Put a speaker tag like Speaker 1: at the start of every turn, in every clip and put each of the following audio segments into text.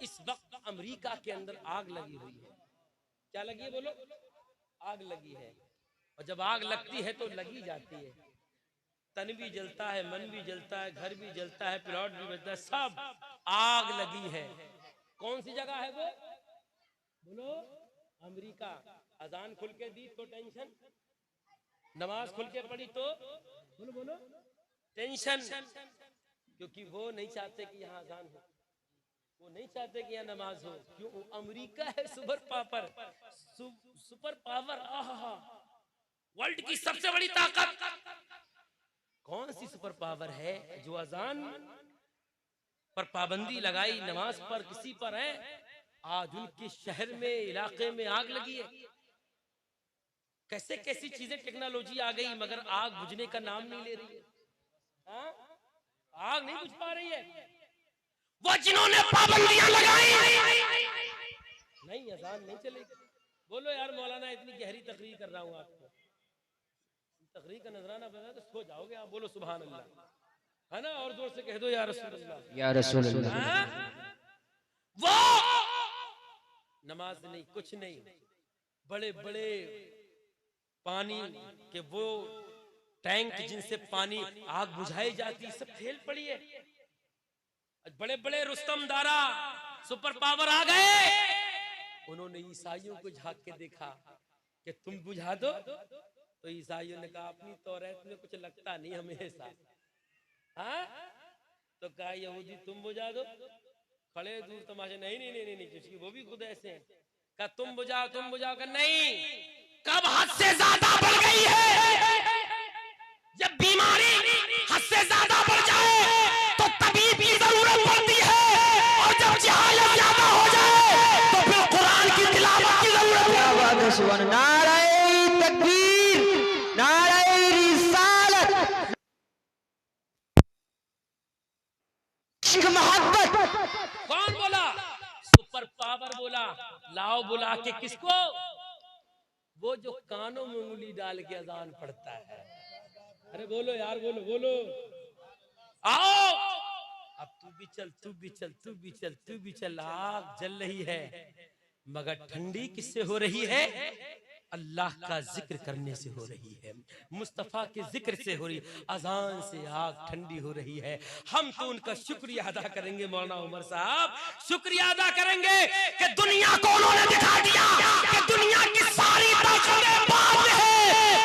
Speaker 1: इस वक्त अमेरिका के अंदर आग लगी हुई है। क्या लगी है बोलो? आग लगी है। और जब आग लगती है तो लगी जाती है, तन भी जलता है, मन भी जलता है, घर भी जलता है, प्लॉट भी बचता है, सब आग लगी है। कौन सी जगह है वो बोलो? अमेरिका। अजान खुल के दी तो टेंशन, नमाज खुल के पढ़ी तो बोलो बोलो टेंशन, क्योंकि वो नहीं चाहते कि यहाँ अजान हो, वो नहीं चाहते कि यहाँ नमाज हो। क्यों? अमेरिका है super power, super power, world की सबसे बड़ी ताकत। कौन सी सुपर पावर है जो अजान पर पाबंदी लगाई, नमाज पर किसी पर है? आज उनके शहर में, इलाके में आग लगी है। कैसे कैसी चीजें, टेक्नोलॉजी आ गई, मगर आग बुझने का नाम नहीं ले रही है। हाँ? आग नहीं बुझ पा रही है। वो जिन्होंने पाबंदियां लगाई, नहीं अजान नहीं चलेगी। बोलो यार मौलाना, इतनी गहरी तकरीर कर रहा हूँ आपको, तकरीर का नजराना बना तो सो जाओगे आप। बोलो सुभान अल्लाह, है ना? और जोर से कह दो या रसूल अल्लाह, या रसूल अल्लाह। वो नमाज नहीं, कुछ नहीं, बड़े बड़े पानी के वो टैंक जिनसे पानी आग बुझाई जाती, सब फेल पड़ी है। बड़े बड़े रुस्तम दारा सुपर पावर आ गए, उन्होंने ईसाइयों को झांक के देखा कि तुम बुझा दो, तो ईसाइयों ने कहा अपनी तौरात में कुछ लगता नहीं हमें ऐसा। हाँ? तो कहा यहूदी तुम बुझा दो, खड़े दूर तमाशे, नहीं नहीं नहीं नहीं, नहीं वो भी खुद ऐसे हैं। कहा तुम बुझाओ, तुम बुझाओ, का नहीं। कब हद से ज्यादा बढ़ गई है, जब बीमारी हद से ज्यादा बढ़ जाए तो तबीब की जरूरत पड़ती है, और जब जहालत ज्यादा हो जाए तो फिर कुरान की तिलावत की जरूरत है।
Speaker 2: नारे तकबीर, नारे रिसालत, मोहब्बत।
Speaker 1: कौन बोला? सुपर पावर बोला। लाओ बुला के किसको? वो जो कानों में उंगली डाल के अजान पढ़ता है। अरे बोलो यार, बोलो बोलो, आओ अब तू भी चल, तू भी चल, तू भी चल, तू भी चल। आग जल रही है, मगर ठंडी किससे हो रही है? अल्लाह का जिक्र करने से हो रही है, मुस्तफा के जिक्र से हो रही है। अजान से आग ठंडी हो रही है। हम तो उनका शुक्रिया अदा करेंगे मौलाना उमर साहब, शुक्रिया अदा करेंगे कि दुनिया को उन्होंने दिखा दिया कि दुनिया की सारी ताकतें बाद है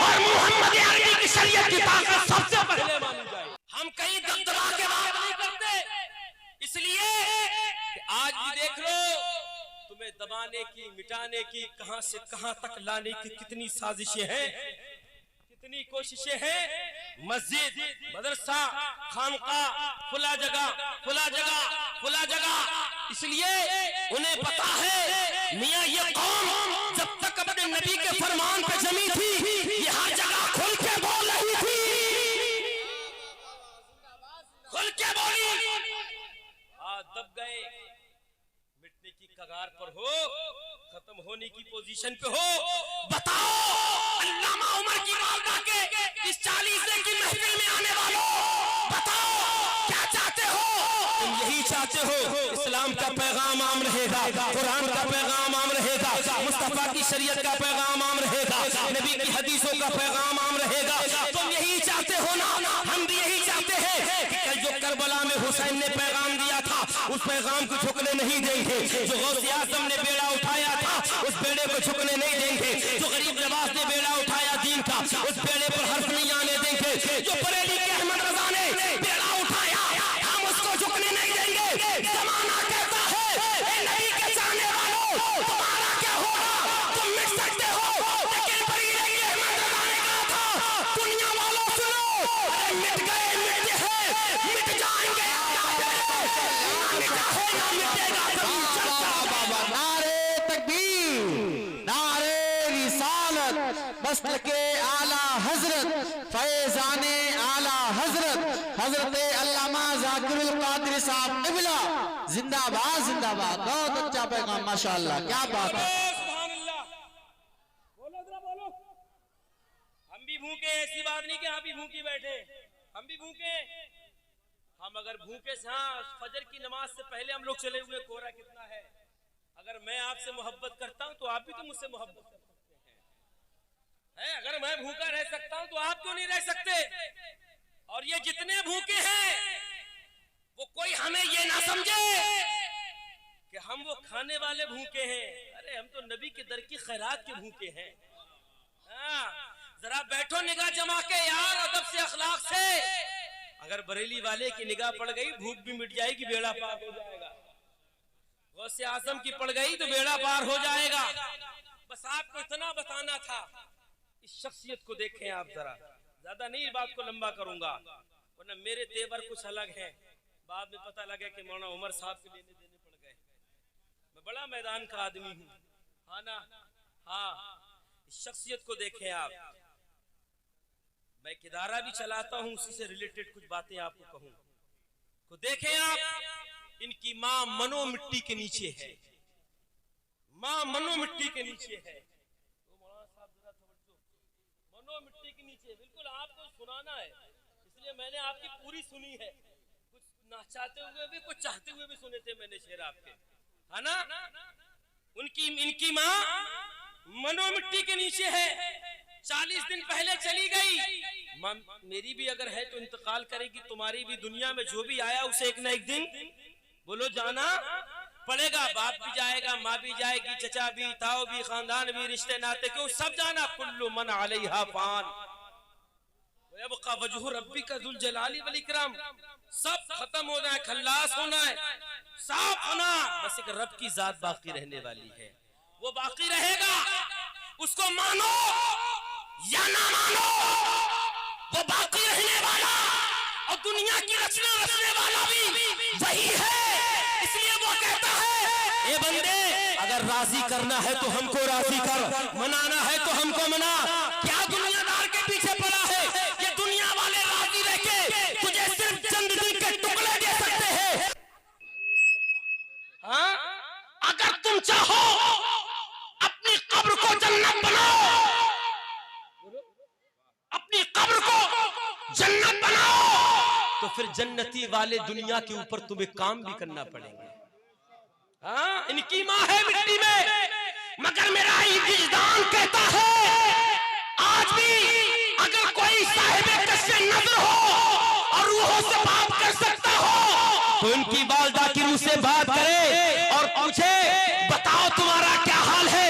Speaker 1: और मोहम्मद अरबी की शरीयत की ताकत सबसे पहले मानी जाए। हम कहीं दबदबा के बात नहीं करते, इसलिए आज भी देख लो, तुम्हें दबाने की, मिटाने की, कहां से कहां तक लाने की कितनी साजिशें हैं, कितनी कोशिशें हैं। मस्जिद, मदरसा, खानका, खुला जगह, खुला जगह, खुला जगह। इसलिए उन्हें पता है मियां ये कौम जब तक अपने नबी के फरमान पे जमी थी, ये हर जगह खुल के बोल रही थी, खुल के बोली। आज दब गए, मिटने की कगार पर हो, खत्म होने की पोजीशन पे हो। बताओ अल्लामा उमर की वालदा के इस 40 की महफिल में आने वालों, बताओ क्या चाहते हो? तुम यही चाहते हो इस्लाम का पैगाम आम रहेगा, कुरान का पैगाम आम रहेगा, मुस्तफा की शरीयत का पैगाम आम रहेगा, नबी की हदीसों का पैगाम आम रहेगा। तुम यही चाहते हो ना? हम भी यही चाहते हैं कि कल जो करबला में हुसैन ने पैगाम दिया था, उस पैगाम को झुकने नहीं देंगे। जो गौसे आज़म ने बेड़ा उठाया था, उस बेड़े को झुकने नहीं देंगे। जो गरीब नवाज ने बेड़ा उठाया दीन का, उस बेड़े पर हर्फ नहीं आने देंगे। जो बरेली के अहमद रजा ने बेड़ा उठाया, हम उसको झुकने नहीं देंगे। जमाना कहता है ए नबी के चाहने वालों, तुम्हारा क्या होगा? तुम मिट सकते हो, लेकिन बरेली के अहमद रजा ने कहा था दुनिया वालों सुनो, अरे मिट गए, मिटे हैं, मिट जाएंगे,
Speaker 2: नारे तकबीर, नारे रिसालत, मसल के आला हजरत, फैजाने आला हजरत, हजरत अल्लामा ज़ाकिरुल कादरी साहब क़िबला जिंदाबाद, जिंदाबाद। बहुत अच्छा पैगाम, माशाअल्लाह, क्या बात है।
Speaker 1: सुभान अल्लाह। बोलो जरा बोलो। हम भी भूखे, ऐसी बात नहीं कि आप भी भूखे बैठे, हम भी भूखे, हम अगर भूखे से, हाँ फजर की नमाज से पहले हम लोग चले हुए, कोहरा कितना है। अगर मैं आपसे मोहब्बत करता हूं तो आप भी तो मुझसे मोहब्बत कर सकते हैं। अगर मैं भूखा रह सकता हूं तो आप क्यों नहीं रह सकते। और ये जितने भूखे हैं वो कोई हमें ये ना समझे कि हम वो खाने वाले भूखे हैं। अरे हम तो नबी के दर की खैरात के भूखे हैं। जरा बैठो निगाह जमा के यार, अदब से अखलाक से। अगर बरेली वाले की निगाह पड़ गई भूख भी मिट जाएगी, बेड़ा पार हो जाएगा। गौसे आजम की पड़ गई तो बेड़ा पार हो जाएगा। बस आपको इतना बताना था। इस शख्सियत को देखें आप जरा, ज्यादा नहीं बात को लंबा करूंगा वरना मेरे तेवर कुछ अलग हैं। बाद में पता लगे कि मौलाना उमर साहब के लेने देने पड़ गए। मैं बड़ा मैदान का आदमी हूँ, हाँ ना। हाँ, इस शख्सियत को देखें आप। मैं एक इदारा भी चलाता हूँ, उसी से रिलेटेड कुछ बातें आपको कहूँ। तो देखें आप, इनकी माँ मनो मिट्टी के नीचे है। माँ मनो मिट्टी के नीचे है। तो मौलाना साहब जरा तवज्जो, मनो मिट्टी के नीचे। बिल्कुल आपको सुनाना है, इसलिए मैंने आपकी पूरी सुनी है। कुछ ना चाहते हुए भी, कुछ चाहते हुए भी सुने थे मैंने शेर आपके, है ना। इनकी माँ मनो मिट्टी के नीचे है। 40 दिन पहले चली गई। मेरी भी अगर है तो इंतकाल करेगी, तुम्हारी भी। दुनिया में जो भी आया उसे एक ना एक दिन बोलो जाना पड़ेगा। बाप भी जाएगा, माँ भी जाएगी, चचा भी, ताऊ भी, खानदान भी, रिश्ते नाते क्यों सब जाना। कुल्लु मन अलैहा फान वयबका वजहु रब्बिका जुल जलाली वल इकराम। सब खत्म होना है, खल्लास होना है, साफ होना। बस एक रब की जात बाकी रहने वाली है, वो बाकी रहेगा। उसको मानो या ना मानो, वो बाकी रहने वाला और दुनिया की रचना रचने वाला भी वही है। इसलिए वो कहता है, ए बंदे अगर राजी करना है तो हमको राजी कर, मनाना है तो हमको मना। क्या दुनियादार के पीछे पड़ा है। ये दुनिया वाले राजी रह के तुझे सिर्फ चंद दिन के टुकड़े दे सकते हैं। हाँ, अगर तुम चाहो अपनी कब्र को जन्नत बनाओ, अपनी कब्र को जन्नत बनाओ, तो फिर जन्नती वाले दुनिया के ऊपर तुम्हें काम भी करना पड़ेगा। हाँ, इनकी माँ है मिट्टी में, मगर मेरा विजदान कहता है आज भी अगर कोई साहिब कश्फ नज़र हो और रूहों से बात कर सकता हो तो इनकी वालिदा की रूह से बात करे और पूछे बताओ तुम्हारा क्या हाल है।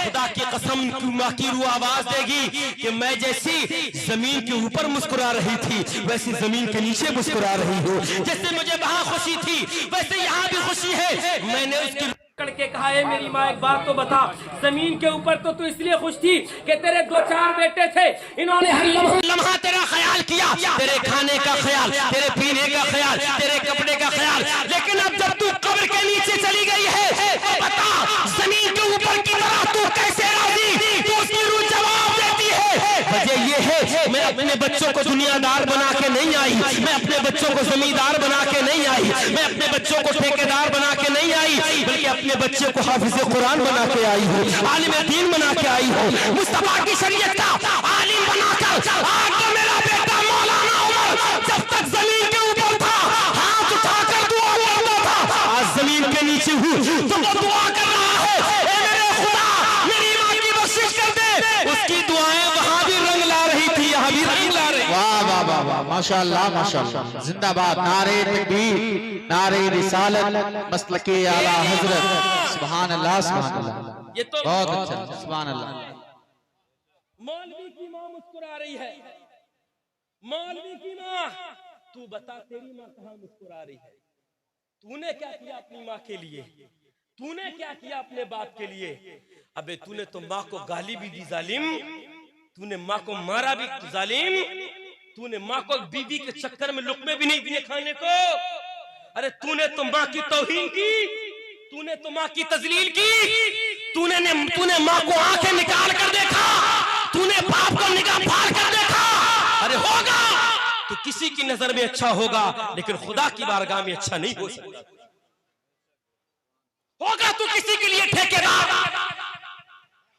Speaker 1: खुदा की कसम माँ की रूह आवाज देगी कि मैं जैसी जमीन के ऊपर मुस्कुरा रही थी वैसी जमीन के नीचे मुस्कुरा रही हूँ। जैसे मुझे वहां खुशी थी वैसे यहाँ भी खुशी है। मैंने उसकी करके कहा है मेरी माँ एक बात तो बता, जमीन के ऊपर तो तू इसलिए खुश थी कि तेरे 2-4 बेटे थे, इन्होंने हर लम्हा तेरा ख्याल किया, तेरे खाने का ख्याल, तेरे पीने का ख्याल, तेरे कपड़े का ख्याल। लेकिन अब जब तू कब्र के नीचे चली गई है तो बता जमीन के ऊपर की तरह तू कैसे राजी। तू उसकी रूह जवाब देती है वजह ये है मैं अपने बच्चों को दुनियादार बना के नहीं आई, मैं अपने बच्चों को जमींदार बना के नहीं आई, मैं अपने बच्चों को ठेकेदार बना के नहीं आई, बल्कि अपने बच्चे को हाफिज कुरान बना के आई हूँ, आलिम दीन बना के आई हूँ, मुस्तफा की शरीयत का आलिम बनाकर। आज तो मेरा बेटा मौलाना उमर जब तक जमीन के ऊपर था हाथ उठाकर दुआ करता था, आज जमीन के नीचे हूँ तो वो दुआ कर रहा है ए मेरे खुदा मेरी माँ की बख्शिश कर दे। उसकी दुआएं वहाँ भी रंग ला रही थी, यहाँ भी रंग ला रही।
Speaker 2: वाह वाह वाह वाह, माशाअल्लाह माशाअल्लाह, जिंदाबाद। नारे तकबीर, नारे रिसालत, मसलके आला हजरत। सुभान अल्लाह सुभान अल्लाह,
Speaker 1: ये तो
Speaker 2: बहुत अच्छा, सुभान अल्लाह।
Speaker 1: मौलवी की माँ मुस्कुरा रही है, मौलवी की माँ। तू बता तेरी माँ कहाँ मुस्कुरा रही है। तूने क्या किया अपनी माँ के लिए, तूने क्या किया अपने बाप के लिए। अबे तूने तो माँ को गाली भी दी जालिम, तूने माँ को मारा भी जालिम, तूने माँ को बीवी के चक्कर में लुकमे भी नहीं दिए खाने को। अरे तूने तो माँ की तौहीन की, तूने तो माँ की तजलील की, तूने माँ को आंखें निकाल कर देखा, तूने बाप को निगाह फाड़ कर देखा। अरे होगा तो किसी की नजर में अच्छा होगा लेकिन खुदा की बारगाह में अच्छा नहीं हो सकता। होगा तो किसी के लिए ठेकेदार,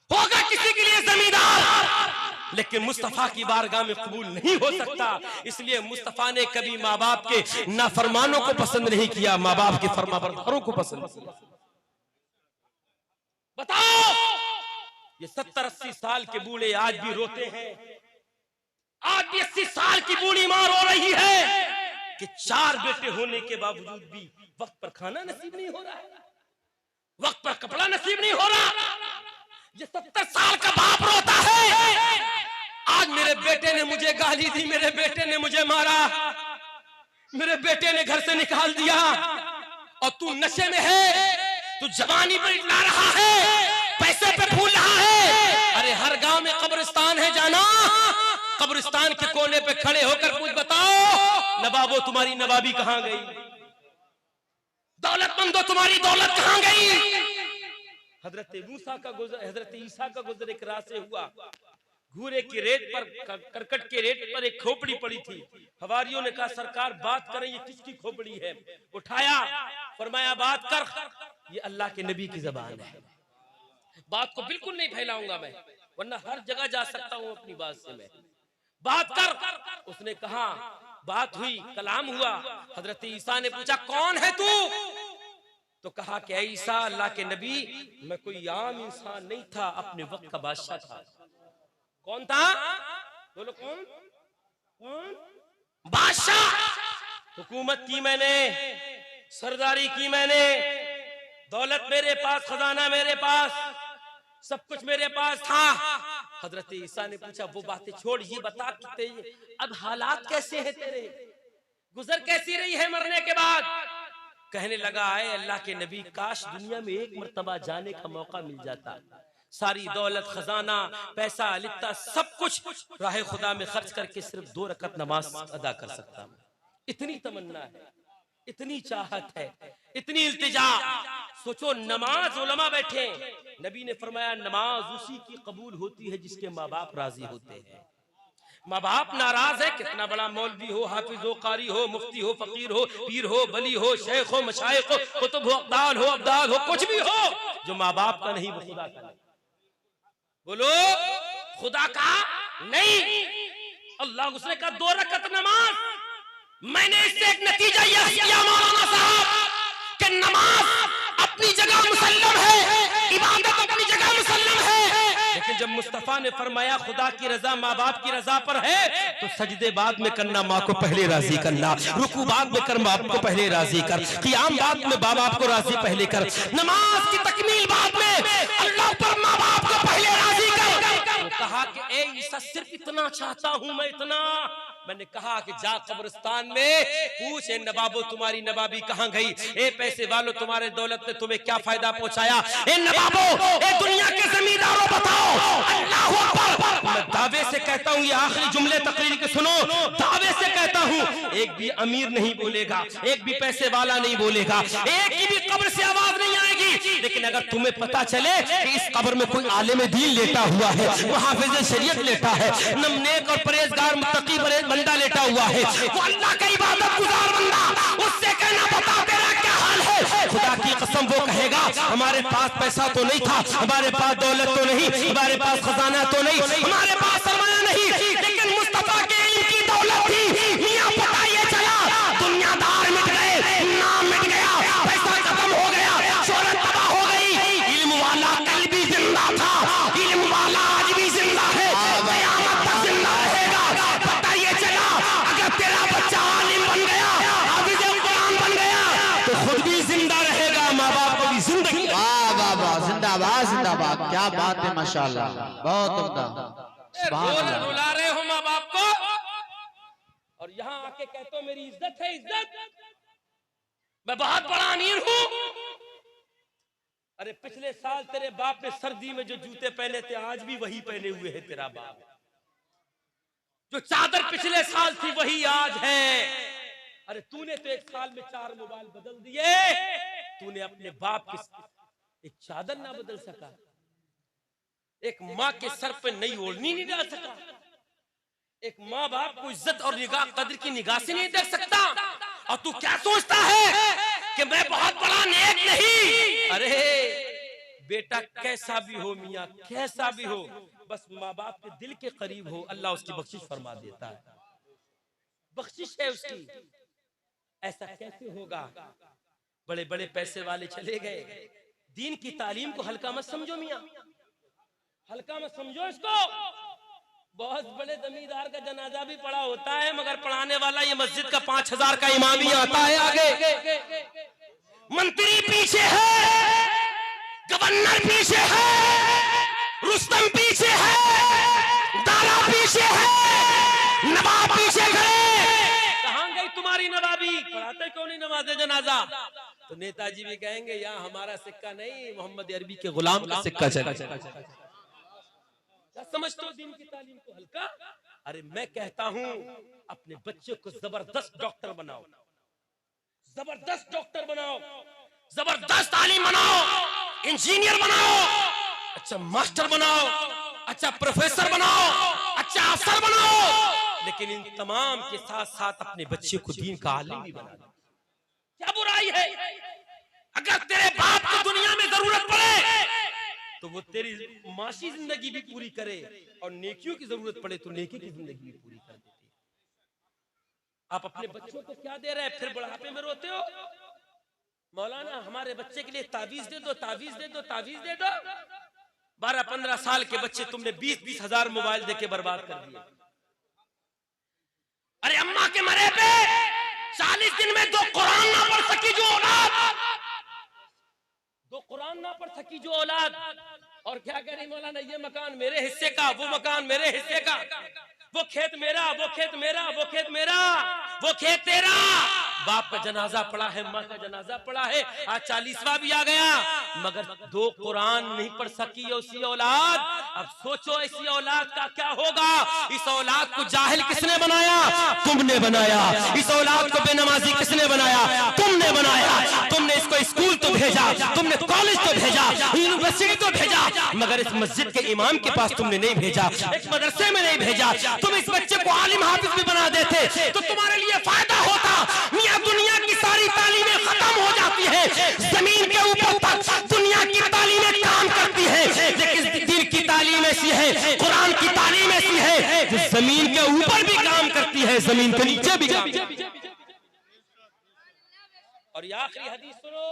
Speaker 1: होगा किसी के लिए जमींदार, लेकिन मुस्तफा की बारगाह में कबूल नहीं हो सकता। इसलिए मुस्तफा ने कभी माँ बाप के नाफरमानों को पसंद नहीं किया, माँ बाप के फरमाबरदारों को पसंद किया। बताओ, ये 70-80 साल के बूढ़े आज भी रोते हैं, आज भी 80 साल की बूढ़ी मां रो रही है कि 4 बेटे होने के बावजूद भी वक्त पर खाना नसीब नहीं हो रहा है, वक्त पर कपड़ा नसीब नहीं हो रहा। ये 70 साल का बाप रोता है, आज मेरे बेटे ने मुझे गाली दी, मेरे बेटे ने मुझे मारा, मेरे बेटे ने घर से निकाल दिया, और तू नशे में है, तू जवानी पर इतना रहा है, पैसे पे फूल रहा है। अरे हर गांव में कब्रिस्तान है, जाना कब्रिस्तान के कोने पे खड़े होकर पूछ, बताओ नवाबो तुम्हारी नवाबी कहां गई, दौलतमंदो तुम्हारी दौलत कहां गई। हजरत मूसा का गुजर, हजरत ईसा का गुजर एक रात से हुआ, घूरे की रेत पर, करकट के रेत पर एक खोपड़ी पड़ी थी। हवारियों ने कहा सरकार बात करें, ये किसकी खोपड़ी है। उठाया, फरमाया बात कर, ये अल्लाह के नबी की जबान है। बात को बिल्कुल नहीं फैलाऊंगा मैं, वरना हर जगह जा सकता हूं अपनी बात से मैं। बात कर। उसने कहा, बात हुई, कलाम हुआ। हजरत ईसा ने पूछा कौन है तू, तो कहा कि ईसा अल्लाह के नबी, मैं कोई आम इंसान नहीं था, अपने वक्त का बादशाह था। कौन था, बोलो कौन, कौन बादशाह। हुकूमत की मैंने, सरदारी की मैंने, दौलत मेरे पास, खजाना मेरे पास, सब कुछ मेरे पास था। हजरत ईसा ने पूछा वो बातें छोड़, ये बता कि अब हालात कैसे हैं तेरे, गुजर कैसी रही है मरने के बाद। कहने लगा, आए अल्लाह के नबी, काश दुनिया में एक मर्तबा जाने का मौका मिल जाता, सारी दौलत, खजाना, पैसा, लित्ता, सब कुछ राह खुदा में खर्च करके सिर्फ 2 रकत नमाज अदा कर सकता। इतनी तमन्ना है, इतनी चाहत है, इतनी इल्तिजा। सोचो, नमाज उलमा बैठे, नबी ने फरमाया नमाज उसी की कबूल होती है जिसके माँ बाप राजी होते हैं। माँ बाप नाराज है, कितना बड़ा मौलवी हो, हाफिज हो, कारी हो, मुफ्ती हो, फकीर हो, पीर हो, बली हो, शेख हो, मशाइख हो, कुतुब हो, अब्दाल हो, कुछ भी हो, जो माँ बाप का नहीं वो खुदा का नहीं। बोलो, खुदा का नहीं। अल्लाह उसने कहा 2 रकत नमाज। मैंने इससे एक नतीजा यह किया मौलाना साहब कि नमाज अपनी जगह मुसल्लम है, इबादत अपनी जगह मुसल्लम है, लेकिन जब मुस्तफा ने फरमाया खुदा की रजा माँ बाप की रजा पर है, तो सजदे बाद में करना, माँ को पहले राजी करना, रुकू बाद में कर, बाप को पहले राजी कर, क़ियाम बाद में बाप को राजी पहले कर, नमाज की तकमील बाद में, अल्लाह पर माँ बाप को पहले राजी कर। तो कहा कि ए ईसा, सिर्फ इतना चाहता हूं मैं, इतना। मैंने कहा कि जा कब्रिस्तान में पूछ, ए नवाबो तुम्हारी नवाबी कहां गई, ए पैसे वालों तुम्हारे दौलत ने तुम्हें क्या फायदा पहुंचाया, ए नवाबो, ए दुनिया के जमींदारों बताओ। अल्लाह अकबर। मैं दावे से कहता हूं, ये आखिरी जुमले तकरीर के सुनो, दावे से कहता हूं, एक भी अमीर नहीं बोलेगा, एक भी पैसे वाला नहीं बोलेगा, एक की भी कब्र से आवाज नहीं आएगी। लेकिन अगर तुम्हें पता चले कि इस कब्र में कोई आलिम दीन लेटा हुआ है, वो हाफिज शरीयत लेटा है, नेक और परहेजगार मुत्तकी बंदा लेटा हुआ है, वो अल्लाह का इबादत गुजार बंदा, उससे कहना बता तेरा क्या हाल है। खुदा की कसम वो कहेगा, हमारे पास पैसा तो नहीं था, हमारे पास दौलत तो नहीं, हमारे पास खजाना तो नहीं, हमारे पास सरमाया नहीं, लेकिन मुस्तफा के इल्म की दौलत थी। मियां पता ये चला, दुनियादार मिट गए, नाम मिट गया, पैसा खत्म हो गया, शोहरत तबाह हो गई, इल्म वाला कल भी जिंदा था, इल्म वाला आज भी जिंदा है, क़यामत तक जिंदा रहेगा। पता ये चला, अगर तेरा बच्चा आलिम बन गया, हाफिज कुरान बन गया, तो खुद भी जिंदा रहेगा, माँ बाप को भी जिंदगी।
Speaker 2: वाह वाह वाह, जिंदाबाद जिंदाबाद, क्या बात है, माशाल्लाह, बहुत उम्दा।
Speaker 1: रुला रहे हो माँ बाप को, और यहाँ आके कहते हो मेरी इज्जत है, इज्जत, मैं बहुत बड़ा अमीर हूँ। अरे पिछले साल तेरे बाप ने सर्दी में जो जूते पहने थे, आज भी वही पहने हुए है तेरा बाप। जो चादर पिछले साल थी वही आज है। अरे तूने तो एक साल में 4 मोबाइल बदल दिए, तूने अपने बाप की एक चादर ना बदल सका, एक माँ के सर पे नई ओढ़नी नहीं डाल सका, एक माँ बाप को इज्जत और निगाह कदर की निगाह से नहीं देख सकता। और तू क्या सोचता है कि मैं बहुत बड़ा नेक नहीं? अरे बेटा कैसा भी हो मियाँ, कैसा भी हो, बस माँ बाप के दिल के करीब हो, अल्लाह उसकी बख्शिश फरमा देता है। बख्शिश है उसकी। ऐसा कैसे होगा? बड़े बड़े पैसे वाले चले गए, दीन की तालीम को हल्का मत समझो मियाँ, हल्का मत समझो इसको। बहुत बड़े जमींदार का जनाजा भी पड़ा होता है, मगर पढ़ाने वाला ये मस्जिद का 5000 का इमाम ही आता है आगे। मंत्री पीछे है, गवर्नर पीछे है, रुस्तम पीछे है, दारा पीछे है, नवाब पीछे खड़े। कहां गई तुम्हारी नवाबी? पढ़ाते क्यों नहीं नमाज़े जनाजा? तो नेताजी भी कहेंगे यहाँ हमारा सिक्का नहीं, मोहम्मद अरबी के गुलाम का सिक्का चला। समझते हो दीन की तालीम को हल्का? अरे मैं कहता हूं अपने बच्चे को जबरदस्त डॉक्टर बनाओ, जबरदस्त डॉक्टर बनाओ, जबरदस्त तालीम बनाओ, इंजीनियर बनाओ, अच्छा मास्टर बनाओ, अच्छा प्रोफेसर बनाओ, अच्छा अफसर बनाओ, लेकिन इन तमाम के साथ साथ अपने बच्चे को दीन का आलिम भी बना दो। क्या बुराई है? अगर तेरे बाप को दुनिया में जरूरत पड़े तो वो तेरी माशी जिंदगी भी पूरी करे, और नेकियों की जरूरत पड़े तो नेकी की जिंदगी भी पूरी कर देती है। आप अपने बच्चों को क्या दे रहे हैं? फिर बुढ़ापे में रोते हो, मौलाना हमारे बच्चे के लिए तावीज दे दो, तावीज दे दो, तावीज दे दो। 12-15 साल के बच्चे तुमने 20-20 हजार मोबाइल देके बर्बाद कर दिए। अरे अम्मा के मरे पे 40 दिन में 2 कुरान ना पढ़ सकी जो औलाद, 2 कुरान ना पढ़ सकी जो औलाद, और क्या कह रही मौलाना, ये मकान मेरे हिस्से का, वो मकान मेरे हिस्से का, वो खेत मेरा, वो खेत मेरा, वो खेत मेरा, वो खेत तेरा। बाप का जनाजा पड़ा है, माँ का जनाजा पड़ा है, आज 40वां भी आ गया, मगर 2 कुरान नहीं पढ़ सकी उसी औलाद। अब सोचो इसी औलाद का क्या होगा? इस औलाद को जाहिल किसने बनाया? तुमने बनाया। इस औलाद को बेनमाजी किसने बनाया? तुमने बनाया। तुमने इसको स्कूल तो भेजा, तुमने कॉलेज तो भेजा, यूनिवर्सिटी तो भेजा, मगर इस मस्जिद के इमाम के पास तुमने नहीं भेजा, एक मदरसे में नहीं भेजा। तुम इस बच्चे को आलिम हाफिज भी बना देते तो तुम्हारे लिए फायदा होता। मियां दुनिया की सारी तालीमें खत्म हो जाती है, जमीन के ऊपर तक दुनिया की तालीमें काम करती है, लेकिन दीन की तालीम ऐसी है, कुरान की तालीम ऐसी है जो जमीन के ऊपर भी काम करती है, जमीन के नीचे भी काम करती है। और ये आखिरी हदीस सुनो,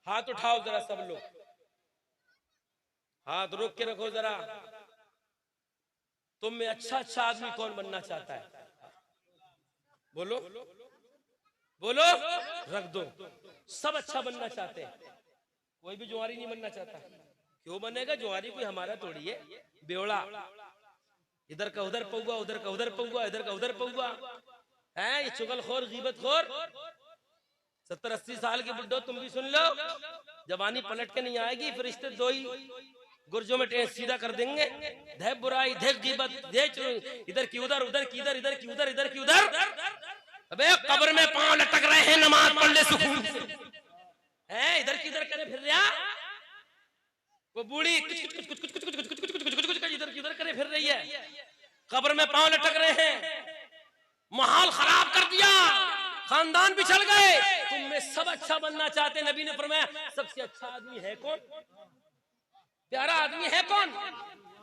Speaker 1: हाथ उठाओ जरा सब लोग, हाथ रोक के रखो जरा। तुम में अच्छा अच्छा आदमी कौन बनना चाहता है? बोलो बोलो, रख दो। सब अच्छा बनना चाहते हैं, कोई भी जुआरी नहीं बनना चाहता। क्यों बनेगा? जुआरी कोई हमारा थोड़ी है, बेवड़ा, इधर का उधर पौआ, उधर का उधर पौआ, इधर का उधर पौआ है, ये चुगलखोर, गीबतखोर। 70-80 साल के बुड्ढो तुम भी सुन लो, जवानी पलट के नहीं आएगी, फिर रिश्ते 2 ही गुर्जों में सीधा कर देंगे। धे बुराई, धे गीबत, धे इधर की उधर, उधर की इधर, इधर की उधर, इधर की उधर। अबे कब्र में पांव लटक रहे हैं, नमाज पढ़ ले सुकून से, हैं इधर की उधर करे फिर रहा। वो बूढ़ी कुछ कुछ कुछ कुछ कुछ कुछ कुछ कुछ कुछ कुछ कुछ इधर की उधर करे फिर रही है, कब्र में पांव लटक रहे हैं, माहौल खराब कर दिया, खानदान बिछड़ गए। तुम में सब अच्छा बनना चाहते, नबी ने फरमाया सबसे अच्छा आदमी है कौन? प्यारा आदमी है कौन?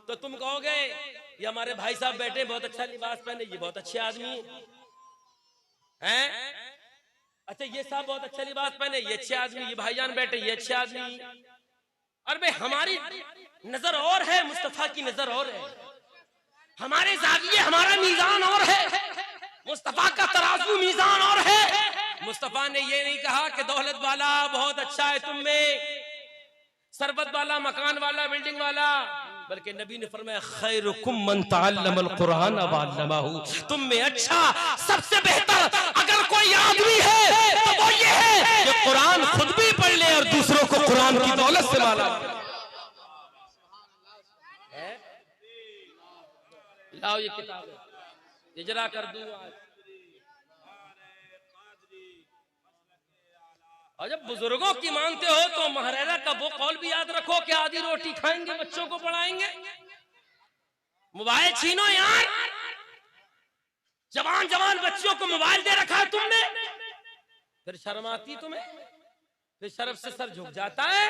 Speaker 1: तो तुम कहोगे ये हमारे भाई साहब बैठे, बहुत अच्छा लिबास पहने, ये बहुत अच्छे आदमी हैं। अच्छा ये साहब बहुत अच्छा लिबास पहने, ये अच्छे आदमी, ये भाईजान बैठे, ये अच्छे आदमी। और भाई हमारी नजर और है, मुस्तफा की नजर और है, हमारे जाविये, हमारा मीजान और है, मुस्तफा का तराजू मीजान और है। मुस्तफा ने ये नहीं कहा कि दौलत वाला बहुत अच्छा है तुम में, सरबत वाला, मकान वाला, बिल्डिंग वाला, बल्कि नबी ने फरमाया खैरुकुम मन तअल्लमल कुरान व अल्लमहु। तुम में अच्छा, सबसे बेहतर अगर कोई आदमी है तो वो ये है कि कुरान खुद भी पढ़ ले और दूसरों को कुरान की दौलत से माला। लाओ ये किताब, इजरा कर दूं आज। और जब बुजुर्गों की मानते हो तो महरेरा का वो कौल भी याद रखो कि आधी रोटी खाएंगे, बच्चों को पढ़ाएंगे। मोबाइल छीनो यार, जवान जवान बच्चों को मोबाइल दे रखा है तुमने, फिर शर्म आती तुम्हें, फिर शर्म से सर झुक जाता है।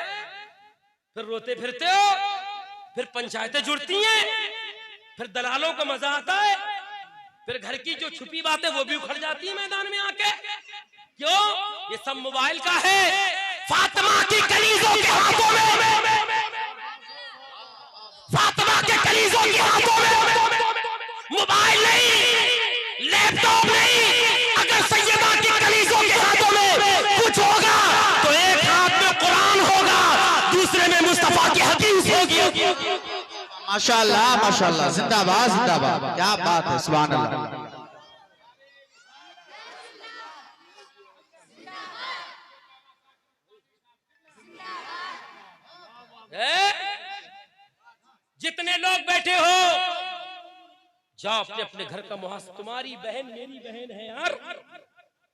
Speaker 1: फिर रोते फिरते हो, फिर पंचायतें जुड़ती हैं, फिर दलालों को मजा आता है, फिर घर की जो छुपी बातें वो भी उखड़ जाती है मैदान में आके। क्यों? ये सब मोबाइल का है। फातिमा की कलीजों के हाथों में, फातिमा के कलीजों के हाथों में मोबाइल नहीं, लैपटॉप नहीं, अगर सैयदा की कलीजों के हाथों में कुछ होगा तो एक हाथ में कुरान होगा, दूसरे में मुस्तफा की हदीस होगी।
Speaker 2: माशाल्लाह माशाल्लाह, जिंदाबाद जिंदाबाद, क्या बात है, सुभान अल्लाह।
Speaker 1: जितने लोग बैठे हो जाओ अपने अपने घर का मुहासब। तुम्हारी बहन मेरी बहन है यार,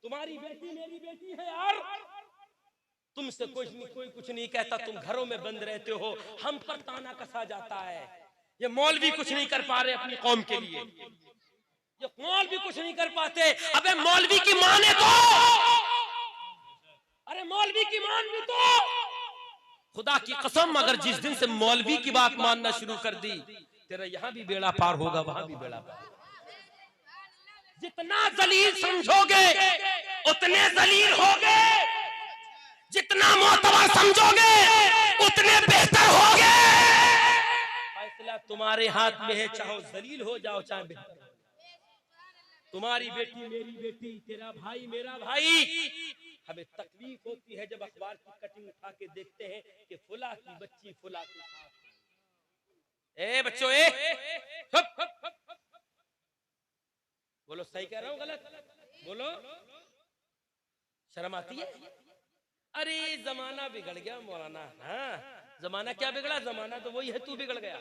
Speaker 1: तुम्हारी बेटी मेरी बेटी है यार, तुमसे कोई कुछ नहीं कहता, तुम घरों में बंद रहते हो, हम पर ताना कसा जाता है। ये मौलवी कुछ नहीं कर पा रहे अपनी कौम के लिए, ये मौलवी कुछ नहीं कर पाते। अबे मौलवी की माने तो, अरे मौलवी की मान भी तो। खुदा की कसम, अगर जिस दिन से मौलवी की बात मानना शुरू कर दी, तेरा यहाँ भी बेड़ा पार होगा, वहां भी बेड़ा पार। जितना जलील समझोगे उतने जलील होगे, जितना मोतबर समझोगे उतने बेहतर होगे। फैसला तुम्हारे हाथ में है, चाहे जलील हो जाओ चाहे बेहतर। तुम्हारी बेटी मेरी बेटी, तेरा भाई मेरा भाई। हमें तकलीफ होती है जब अखबार की कटिंग उठा के देखते हैं कि फुला की बच्ची फुला की। ए बच्चों, बोलो सही कह रहा हूं गलत? बोलो, शर्म आती है? अरे जमाना बिगड़ गया मौलाना। हाँ, जमाना क्या बिगड़ा? जमाना तो वही है, तू बिगड़ गया।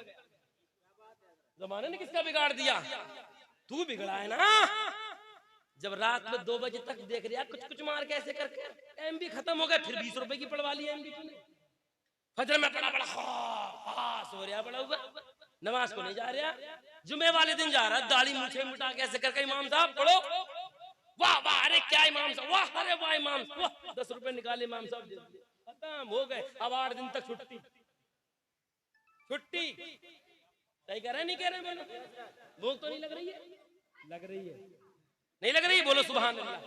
Speaker 1: जमाने ने किसका बिगाड़ दिया? तू बिगड़ा है ना। जब रात में 2 बजे तक देख रहा कुछ मार के ऐसे करके, एमबी खत्म हो गया, फिर 20 रुपए की पड़वा ली एमबी तूने। फजर में पड़ा सो रहा, पड़ा हुआ, नमाज को नहीं जा रहा, जुमे वाले दिन जा रहा, दाढ़ी मूछे मुटा के ऐसे करके, इमाम साहब पढ़ो, वाह वाह, अरे क्या इमाम साहब, वाह अरे वाह इमाम साहब, 10 रुपए निकाले इमाम साहब, खत्म हो गए। अब 8 दिन तक छुट्टी। सही कह रहे नहीं कह रहे? बोलो, भूख तो नहीं लग रही है? लग रही है, नहीं लग रही? बोलो सुभान अल्लाह।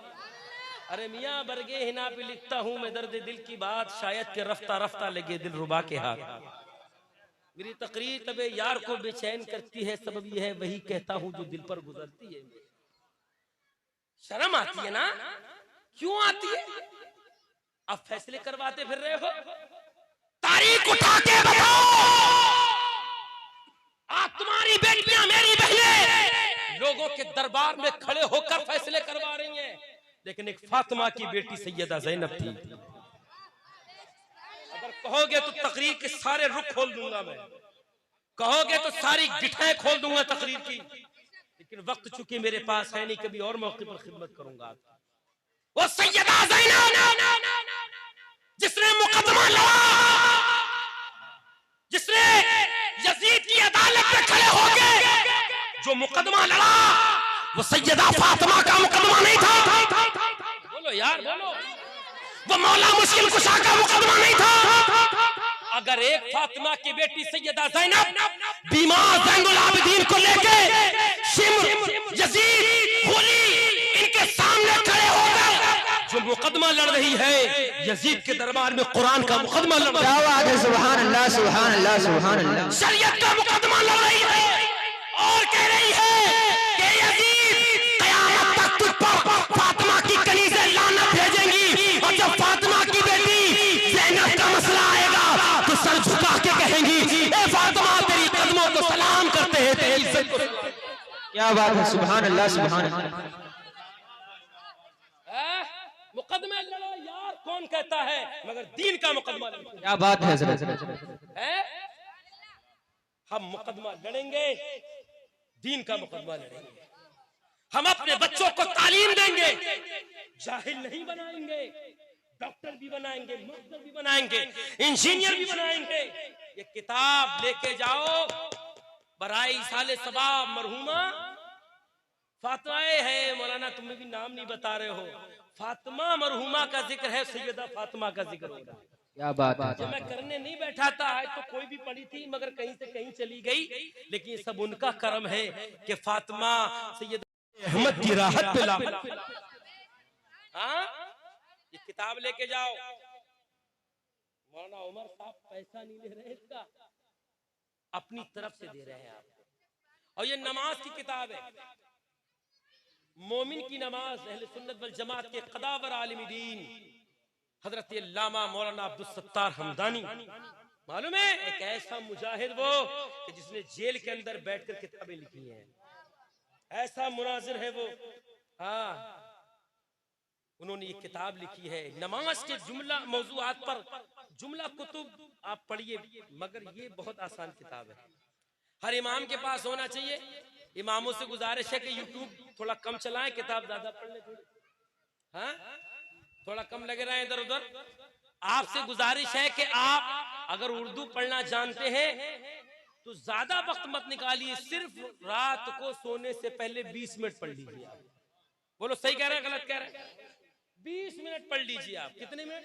Speaker 1: अरे मियाँ बरगे हिना पे लिखता हूँ मैं दर्द दिल की बात, शायद के रफ्ता रफ्ता लगे दिल रुबा के हाथ। मेरी तकरीर तबे यार को बेचैन करती है, सबब यह है वही कहता हूँ जो दिल पर गुजरती है। शर्म आती है ना? क्यों आती है? अब फैसले करवाते फिर रहे हो। तारीख उठा के बताओ, आज तुम्हारी बेटियां मेरी बहनें लोगों के दरबार में खड़े होकर फैसले करवा रही हैं, लेकिन एक फातिमा की बेटी सैयदा ज़ैनब थी। अगर कहोगे तो तकरीर के सारे रुख खोल दूंगा मैं, कहोगे तो सारी गिठाएं खोल दूंगा तकरीर की, लेकिन वक्त चूंकि मेरे पास है नहीं, कभी और मौके पर खिदमत करूंगा। वो सैयदा ज़ैनब जिसने मुकदमा लड़ा, जिसने यजीद की अदालत में खड़े होकर जो मुकदमा लड़ा, वो सैयदा फातिमा का मुकदमा नहीं था। बोलो यार बोलो, वो मौला मुश्किल कुशा का मुकदमा नहीं था। अगर एक फातिमा की बेटी सैयदा ज़ैनब बीमार ज़ैनुल आबिदीन को लेके शिम्र, यजीद, हुली इनके सामने खड़े होकर जो मुकदमा लड़ रही है, यजीद के दरबार में कुरान का मुकदमा लड़ रही है।
Speaker 2: क्या बात है, सुभान अल्लाह सुभान अल्लाह सुभान अल्लाह।
Speaker 1: शरीयत का मुकदमा लड़ रही है और कह रही है कि यजीद कयामत तक तुझ पर फातिमा की कलीज़े लानत भेजेंगी, और जब फातिमा की बेटी ज़ैनब का मसला आएगा तो सर झुका के कहेंगी, ए फातिमा तेरी कदमों को सलाम करते हैं, तेरी इज्जत को।
Speaker 2: क्या बात है, सुभान अल्लाह सुभान अल्लाह।
Speaker 1: मुकदमे लड़ो यार, कौन कहता है, मगर दीन का मुकदमा लड़ो।
Speaker 2: क्या बात है हज़रत।
Speaker 1: हम मुकदमा लड़ेंगे, दीन का मुकदमा लड़ेंगे। हम अपने बच्चों को तालीम देंगे, जाहिल नहीं बनाएंगे, डॉक्टर भी बनाएंगे, मास्टर भी बनाएंगे, इंजीनियर भी बनाएंगे। ये किताब लेके जाओ, बराई साले सबाब मरहुमा फातिमा है। मौलाना तुम्हें भी नाम नहीं बता रहे हो, फातिमा मरहुमा का जिक्र है, सैयदा फातिमा का जिक्र हो रहा है।
Speaker 2: क्या बात है।
Speaker 1: जब मैं करने नहीं बैठा था तो कोई भी पड़ी थी मगर कहीं से कहीं चली गई, लेकिन ये सब उनका कर्म है कि फातिमा सैयद अहमद की राहत पे ला। हाँ, ये किताब लेके जाओ। मौलाना उमर साहब पैसा नहीं ले रहे इसका, अपनी तरफ से दे रहे हैं आपको। और ये नमाज की किताब है, मोमिन की नमाज, अहले सुन्नत वल जमात के कदावर आलिम दीन हजरत अल्लामा मौलाना अब्दुल सत्तार हमदानी, मालूम है, एक ऐसा मुजाहिद वो कि जिसने जेल के अंदर बैठकर किताबें लिखी हैं, ऐसा मुनाजिर है वो। हाँ, उन्होंने ये किताब लिखी है नमाज के जुमला मौजूआत पर। जुमला कुतुब आप पढ़िए, मगर ये बहुत आसान किताब है, हर इमाम के पास होना चाहिए। इमामों से गुजारिश है कि यूट्यूब थोड़ा कम चलाएं, किताब ज्यादा पढ़ लें, हाँ थोड़ा कम लगे रहे इधर उधर। आपसे गुजारिश है कि आप अगर उर्दू पढ़ना जानते हैं तो ज्यादा वक्त मत निकालिए, सिर्फ रात को सोने से पहले 20 मिनट पढ़ लीजिए आप। बोलो सही कह रहे हैं गलत कह रहे हैं? 20 मिनट पढ़ लीजिए आप। कितने मिनट?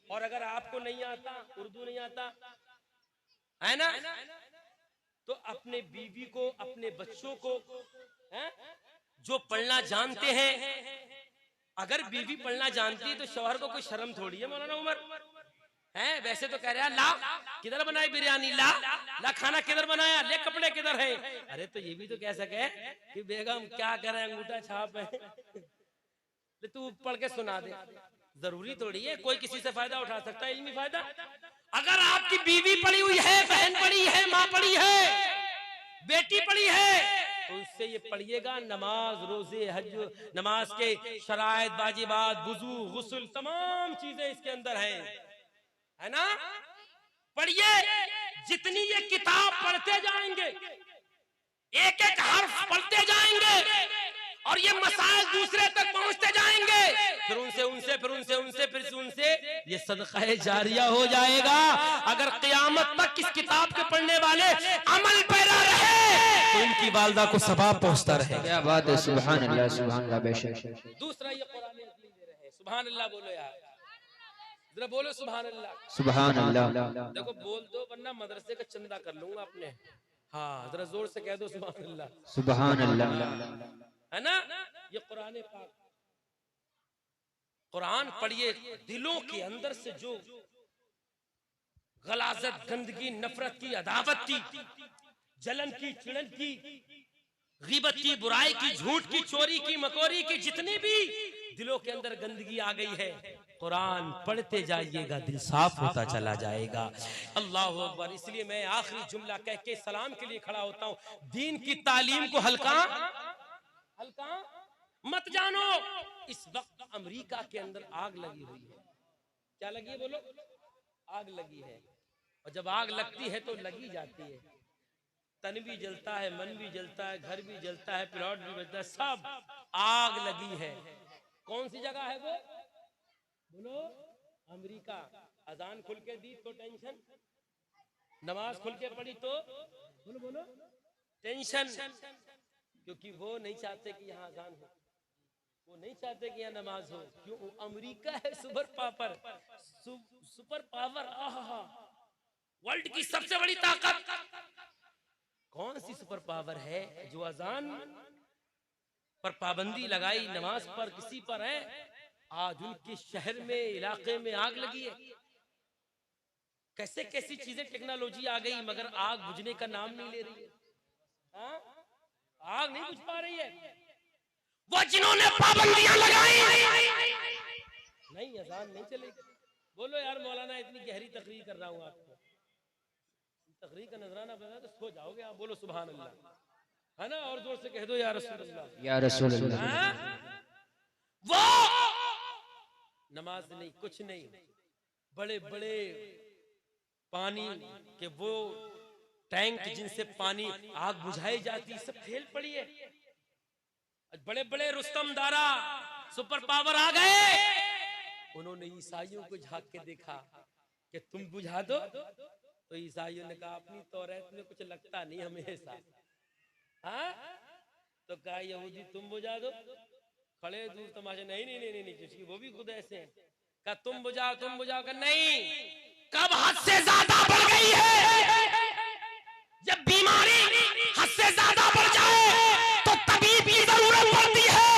Speaker 1: और अगर आपको नहीं आता, उर्दू नहीं आता है ना, तो अपने बीवी को, अपने बच्चों को, है जो पढ़ना जानते हैं, अगर बीवी पढ़ना जानती है तो शौहर को कोई शर्म थोड़ी है मौलाना उमर, है वैसे तो कह रहे हैं ला किधर बनाई बिरयानी, ला ला खाना किधर बनाया, ले कपड़े किधर है। अरे तो ये भी तो कह सके कि बेगम क्या करे, अंगूठा छाप है, तू पढ़ के सुना दे। जरूरी थोड़ी है, कोई किसी से फायदा उठा सकता है, इल्मी फायदा। अगर आपकी बीवी पढ़ी हुई है, बहन पढ़ी है, माँ पढ़ी है, बेटी पढ़ी है, तो उससे ये पढ़िएगा नमाज, रोजे, हज, नमाज के शराइत, वाजिबात, वुजू, गुस्ल, तमाम चीजें इसके अंदर है ना। पढ़िए, जितनी ये किताब पढ़ते जाएंगे, एक एक हर्फ पढ़ते जाएंगे और ये मसाइल दूसरे तक पहुंचते जाएंगे, फिर उनसे ये सदका जारिया हो जाएगा। अगर क़यामत तक इस किताब के पढ़ने वाले अमल पैरा रहे तो इनकी वालदा को सवाब पहुंचता रहे।
Speaker 2: क्या बात है, सुभान अल्लाह, सुभान अल्लाह, बेशक।
Speaker 1: दूसरा ये कुरान ले रहे, सुभान अल्लाह बोलो यार, जरा बोलो सुभान अल्लाह,
Speaker 2: सुभान अल्लाह।
Speaker 1: देखो बोल दो वरना मदरसे का चंदा कर लूंगा अपने। हाँ जरा जोर से कह दो सुभान अल्लाह,
Speaker 2: सुभान अल्लाह,
Speaker 1: है ना। ये कुरान पाक, कुरान पढ़िए, दिलों के अंदर से जो गलाजत, गंदगी, नफरत की, अदावत की, जलन की, चिड़न की, गीबत की, बुराई की, झूठ की, चोरी की, मकोरी की, जितनी भी दिलों के अंदर गंदगी आ गई है, कुरान पढ़ते जाइएगा, दिल साफ होता चला जाएगा। अल्लाह अकबर। इसलिए मैं आखिरी जुमला कह के सलाम के लिए खड़ा होता हूँ, दीन की तालीम को हल्का मत जानो। इस वक्त अमेरिका के अंदर आग लगी हुई है। क्या लगी है बोलो? आग लगी है। और जब आग लगती है तो लगी जाती है, तन भी जलता है, मन भी जलता है, घर भी जलता है, प्लॉट भी बचता है, सब आग लगी है। कौन सी जगह है वो बोलो? अमेरिका। अजान खुल के दी तो टेंशन, नमाज खुल के पढ़ी तो बोलो टेंशन, क्योंकि वो नहीं चाहते कि यहाँ अजान हो, वो नहीं चाहते कि यहाँ नमाज हो। क्यों? अमेरिका है super power, super power, world की सबसे बड़ी ताकत। कौन सी सुपर पावर है जो अजान पर पाबंदी लगाई, नमाज पर किसी पर है? आज उनके शहर में, इलाके में आग लगी है। कैसे कैसी चीजें, टेक्नोलॉजी आ गई, मगर आग बुझने का नाम नहीं ले रही है। हाँ? आग नहीं बुझ पा रही है। वो जिन्होंने पाबंदियां लगाई, नहीं अजान नहीं चलेगी। बोलो यार मौलाना, इतनी गहरी तकरीर कर रहा हूँ आपको, तकरीर का नजराना बना तो सो जाओगे आप। बोलो सुभान अल्लाह, है ना। और जोर से कह दो या रसूल अल्लाह, या रसूल अल्लाह। वो नमाज नहीं, कुछ नहीं, बड़े बड़े पानी के वो टैंक जिनसे पानी आग बुझाई जाती, सब फेल पड़ी है। बड़े बड़े रुस्तम दारा सुपर पावर आ गए, उन्होंने ईसाइयों को झांक के देखा कि तुम बुझा दो, तो ईसाइयों ने कहा अपनी तौरात में कुछ लगता नहीं हमें ऐसा। हाँ? तो कहा यहूदी तुम बुझा दो, खड़े दूर तमाशे, नहीं नहीं नहीं नहीं, नहीं वो भी खुद ऐसे हैं। कहा तुम बुझाओ, तुम बुझाओ, कहा नहीं कब हद से ज्यादा बढ़ गई है? जब बीमारी हद से ज्यादा बढ़ जाए तो तबीब की जरूरत पड़ती है,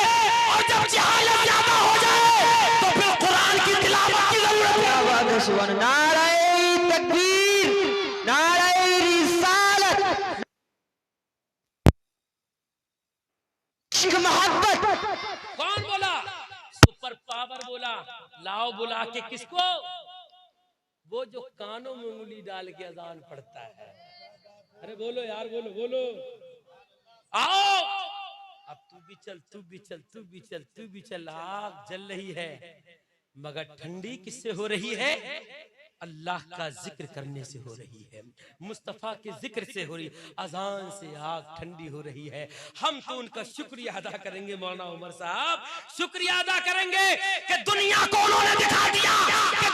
Speaker 1: और जब जहालत ज्यादा हो जाए तो फिर कुरान की तिलावत की जरूरत है।
Speaker 2: सुभान नारे तकबीर, नारे रिसालत, इश्क मोहब्बत।
Speaker 1: कौन बोला? सुपर पावर बोला। लाओ बुला के किसको? वो जो कानों में उंगली डाल के अजान पढ़ता है। अरे बोलो यार, बोलो बोलो। आओ अब तू भी चल, तू भी चल, तू भी चल, तू भी चल। आग जल रही है मगर ठंडी किससे हो रही है? अल्लाह का जिक्र करने से हो रही है, मुस्तफा के जिक्र से हो रही। अजान से आग ठंडी हो रही है। हम तो उनका शुक्रिया अदा करेंगे मौलाना उमर साहब, शुक्रिया अदा करेंगे कि दुनिया को उन्होंने दिखा दिया कि